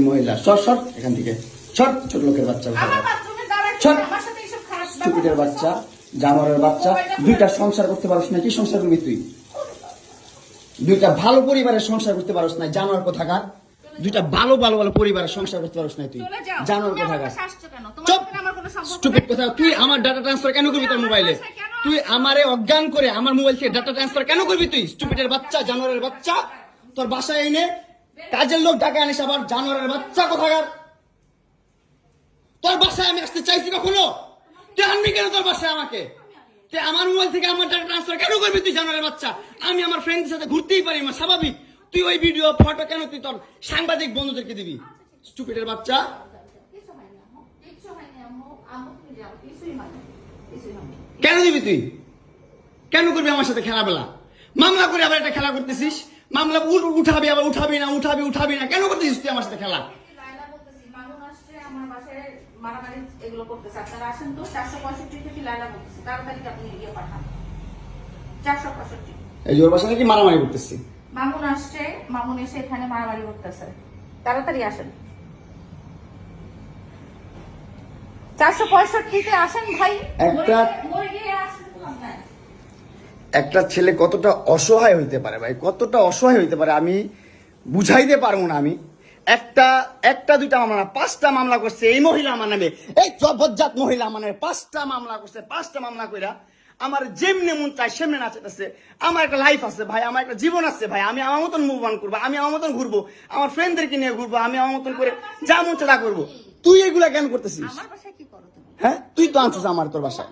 মহিলা সর এখান থেকে ছট, ছোট লোকের বাচ্চা, স্টুপিডের বাচ্চা, জানোয়ারের বাচ্চা। দুইটা সংসার করতে পারছ না, কি সংসার করবি তুই? দুইটা ভালো পরিবারের সংসার করতে পারছ না, জানোয়ার কোথাকার। দুইটা ভালো পরিবারের সংসার করতে পারছ না তুই, জানোয়ার কোথাকার। চুপ, স্টুপিড কথা। তুই আমার ডাটা ট্রান্সফার কেন করবি তোর মোবাইলে? তুই আমারে অজ্ঞান করে আমার মোবাইল থেকে ডাটা ট্রান্সফার কেন করবি তুই? স্টুপিডের বাচ্চা, জানোয়ারের বাচ্চা। তোর বাসায় এনে কাজের লোক ঢাকা আনিস, আবার জানোয়ারের বাচ্চা কোথাকার। তোর বাসায় আমি আসতে চাইছি কখনো? তুই আনবি কেন তোর বাসায় আমাকে? তুই আমার মোবাইল থেকে আমার ডাটা ট্রান্সফার কেন করবি তুই, জানোয়ারের বাচ্চা? আমি আমার ফ্রেন্ডের সাথে ঘুরতেই পারি না, স্বাভাবিক। তুই ওই ভিডিও ফটো কেন তুই তোর সাংবাদিক বন্ধুদেরকে দিবি? স্টুপিডের বাচ্চা। কেন দিবি তুই? কেন করবি আমার সাথে খেলাবেলা? মামলা করে আবার একটা খেলা করতেছিস। মামলা উঠাবি, আবার উঠাবি না, কেন করতেছিস তুই আমার সাথে খেলা? এই জোর বাসা নাকি মারামারি করতেছি। মামুন আসছে, মামুন এসে এখানে মারামারি করতেছে। তাড়াতাড়ি আসেন, 465-তে আসেন ভাই। একটা ছেলে কতটা অসহায় হইতে পারে ভাই, কতটা অসহায় হইতে পারে আমি বুঝাইতে পারবো না। আমি একটা দুইটা মামলা না, 5টা মামলা করছে এই মহিলা আমার নামে। এই জবজ্জাত মহিলা আমার নামে 5টা মামলা করছে। 5টা মামলা কইরা আমার যেমনি মন চায় সেমনি নাচতেছে। আমার একটা লাইফ আছে ভাই, আমার একটা জীবন আছে ভাই। আমি আমার মতন মুভ অন করবো, আমি আমার মতন ঘুরবো, আমার ফ্রেন্ডদেরকে নিয়ে ঘুরবো, আমি আমার মতন করে যা মন চায় তা করবো। তুই এগুলা কেন করতেছিস? হ্যাঁ, তুই তো আনছিস আমার তোর বাসায়।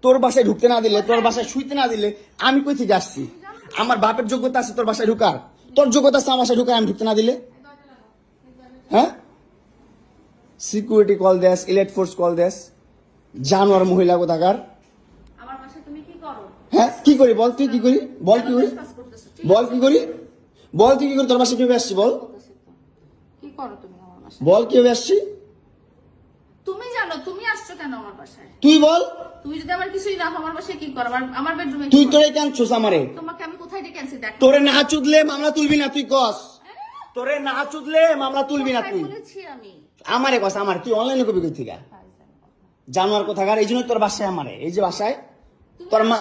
তোর বাসায় ঢুকতে না দিলে, তোর বাসায় শুইতে না দিলে আমি কই থেকে আসছি? আমার বাপের যোগ্যতা আছে তোর বাসায় ঢুকার? তোর যোগ্যতা আছে আমার বাসায় ঢুকার, আমি ঢুকতে না দিলে? হ্যাঁ, সিকিউরিটি কল দেস, ইলেট ফোর্স কল দেস, জানোয়ার মহিলা কোথাকার। হ্যাঁ, কি করি বল? তুই কি করি বল? কি করি বল? কি করি বল? তুই কি করি? তোর বাসায় কিভাবে আসছি বল? বল কিভাবে আসছি? তুমি জানো তুমি আসছো কেন আমার বাসায়? তুই বল। তুই যদি আমার কিছুই না আমার বাসায় কি কর? আমার বেডরুমে তুই তোরে কেন ছোস আমারে? তোমাকে আমি কোথায় ডেকে আনছি দেখ। তোরে না চুদলে মামলা তুলবি না তুই কস? তোরে না চুদলে মামলা তুলবি না তুই? বলেছি আমি। আমারে কস, আমার তুই অনলাইনে কবি কই থেকে? জানোয়ার কোথাকার। এই জন্য তোর বাসায় আমারে, এই যে বাসায় তোর মা